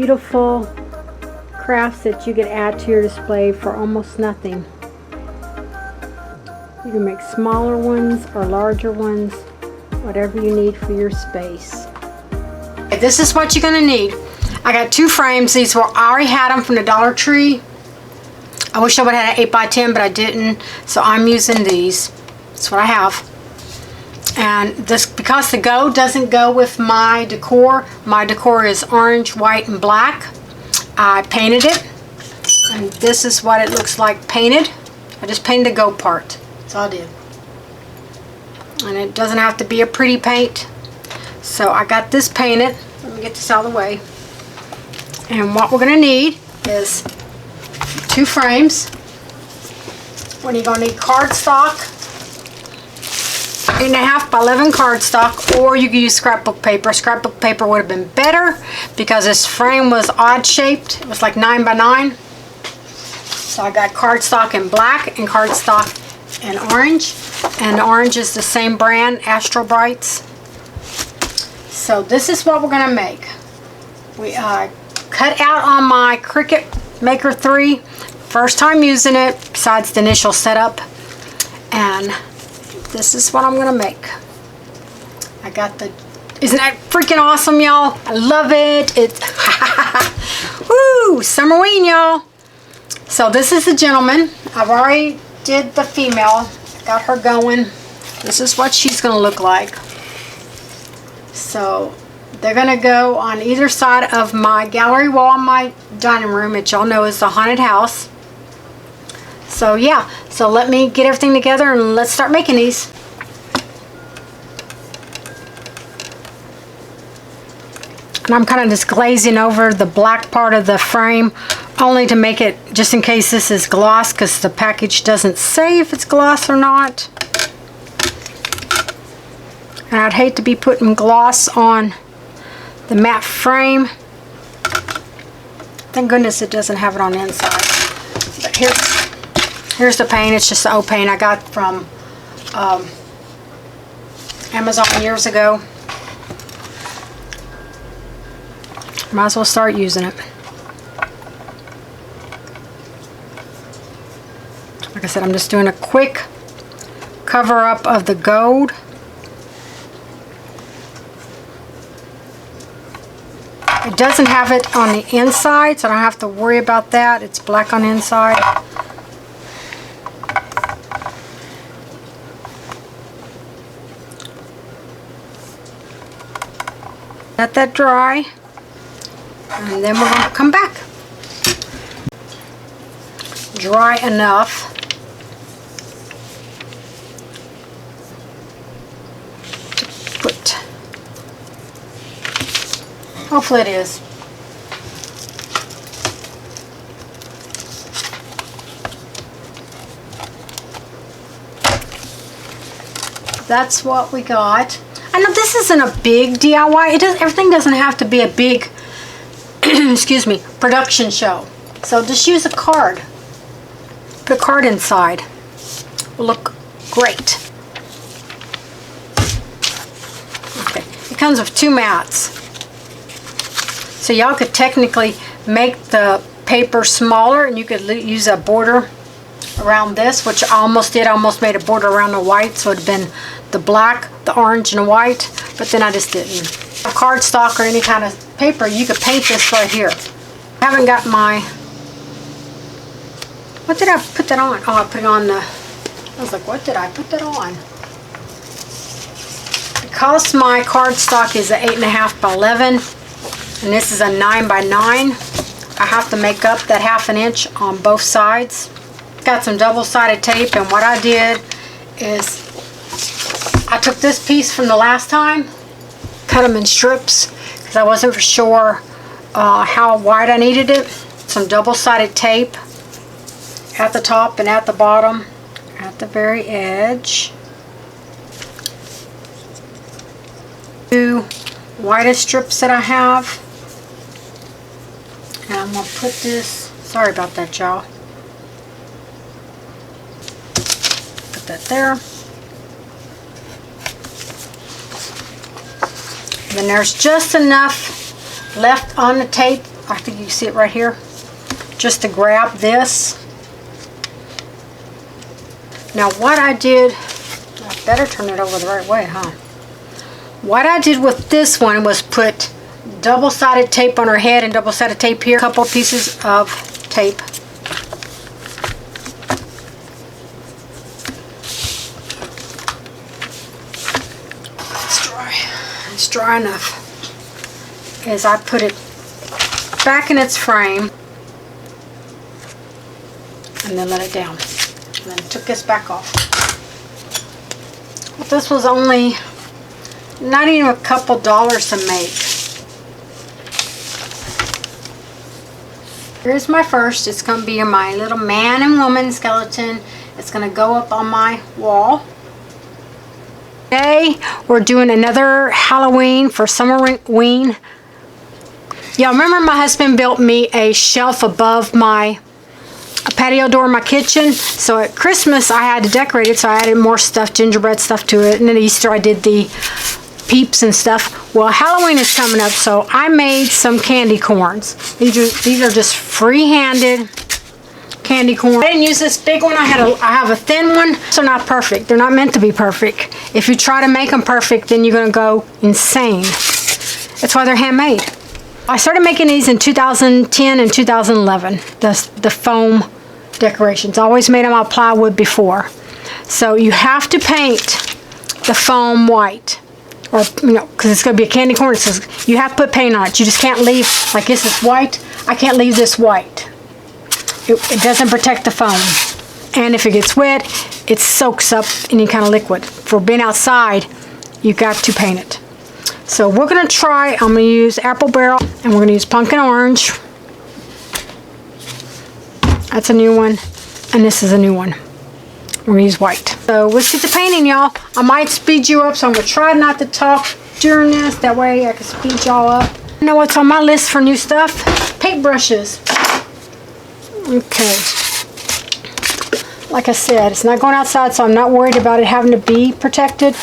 beautiful crafts that you can add to your display for almost nothing. You can make smaller ones or larger ones, whatever you need for your space. Okay, this is what you're going to need. I got 2 frames. These were, I already had them from the Dollar Tree. I wish I would have had an 8x10, but I didn't, so I'm using these. That's what I have. And this, because the gold doesn't go with my decor is orange, white, and black. I painted it, and this is what it looks like painted. I just painted the gold part. That's all I did. And it doesn't have to be a pretty paint. So I got this painted. Let me get this out of the way. And what we're going to need is 2 frames. When you're going to need cardstock, 8.5 by 11 cardstock, or you can use scrapbook paper. Scrapbook paper would have been better because this frame was odd shaped. It was like 9 by 9. So I got cardstock in black and cardstock in orange. And the orange is the same brand, Astro Brights. So this is what we're going to make. We cut out on my Cricut Maker 3. First time using it, besides the initial setup. And this is what I'm going to make. I got the... Isn't that freaking awesome, y'all? I love it. It's... Woo! Summer-Ween, y'all. So this is the gentleman. I've already did the female. Got her going. This is what she's going to look like. So they're going to go on either side of my gallery wall in my dining room, which y'all know is the haunted house. So yeah, so let me get everything together and let's start making these. And I'm kind of just glazing over the black part of the frame, only to make it, just in case this is gloss, because the package doesn't say if it's gloss or not. And I'd hate to be putting gloss on the matte frame. Thank goodness it doesn't have it on the inside. But here's the paint. It's just the old paint I got from Amazon years ago. Might as well start using it. Like I said, I'm just doing a quick cover up of the gold. It doesn't have it on the inside, so I don't have to worry about that. It's black on the inside. Let that dry, and then we're going to come back. Dry enough. Put. Hopefully it is. That's what we got. I know this isn't a big DIY. Everything doesn't have to be a big, excuse me, production show. So just use a card. Put a card inside. Will look great. Okay, it comes with 2 mats. So y'all could technically make the paper smaller, and you could use a border around this, which I almost did. I almost made a border around the white, so it'd been the black, the orange, and the white, but then I just didn't. Cardstock or any kind of paper, you could paint this right here. I haven't got my... What did I put that on? Oh, I put it on the... I was like, what did I put that on? Because my cardstock is an 8.5 by 11, and this is a 9 by 9, I have to make up that 1/2 inch on both sides. Got some double-sided tape, and what I did is I took this piece from the last time, cut them in strips because I wasn't for sure how wide I needed it. Some double-sided tape at the top and at the bottom, at the very edge. 2 widest strips that I have. And I'm going to put this, sorry about that, y'all. Put that there. And then there's just enough left on the tape I think you can see it right here, just to grab this. Now what I did, I better turn it over the right way, huh? What I did with this one was put double-sided tape on her head and double-sided tape here. A couple pieces of tape. It's dry. It's dry enough. As I put it back in its frame and then let it down. And then took this back off. This was only not even a couple dollars to make. Here's my first. It's going to be my little man and woman skeleton. It's going to go up on my wall. Today we're doing another Halloween for Summer-Ween. Y'all remember my husband built me a shelf above my patio door in my kitchen, so at Christmas I had to decorate it, so I added more stuff, gingerbread stuff to it, and then at Easter I did the peeps and stuff. Well, Halloween is coming up, so I made some candy corns. These are just free-handed candy corn. I didn't use this big one. I have a thin one, so not perfect. They're not meant to be perfect. If you try to make them perfect, then you're gonna go insane. That's why they're handmade. I started making these in 2010 and 2011, the foam decorations. I always made them out of plywood before. So you have to paint the foam white, or because it's going to be a candy corn. So you have to put paint on it. You just can't leave, like this is white. I can't leave this white. It doesn't protect the foam. And if it gets wet, it soaks up any kind of liquid. For being outside, you've got to paint it. So we're going to try, I'm going to use apple barrel, and we're going to use pumpkin orange. That's a new one, and this is a new one. We're going to use white. So let's get the painting, y'all. I might speed you up, so I'm going to try not to talk during this. That way I can speed y'all up. You know what's on my list for new stuff? Paintbrushes. Okay. Like I said, it's not going outside, so I'm not worried about it having to be protected.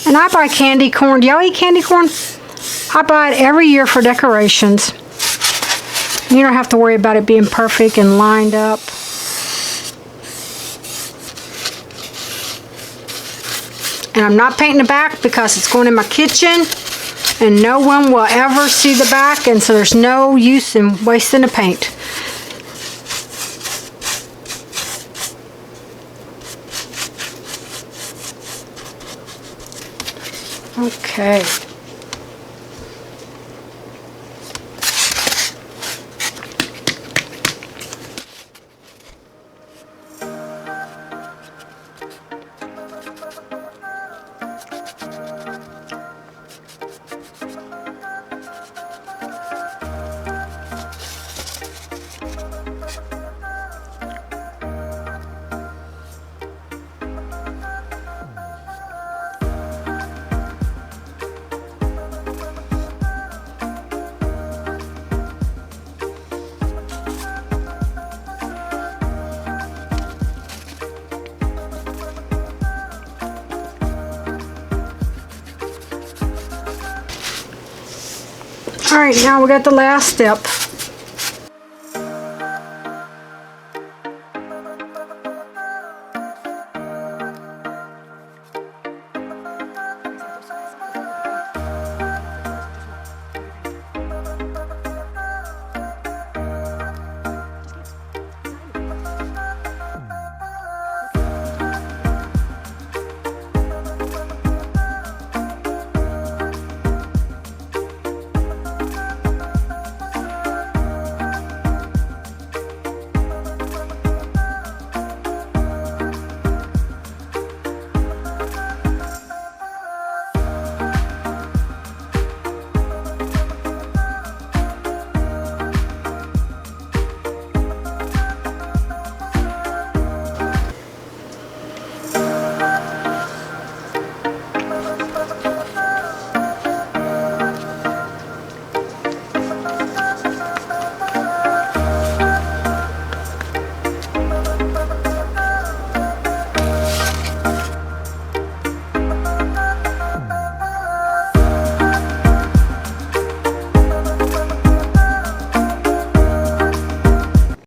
And I buy candy corn. Do y'all eat candy corn? I buy it every year for decorations. You don't have to worry about it being perfect and lined up. And I'm not painting the back because it's going in my kitchen and no one will ever see the back, and so there's no use in wasting the paint. Okay. Alright, now we got the last step.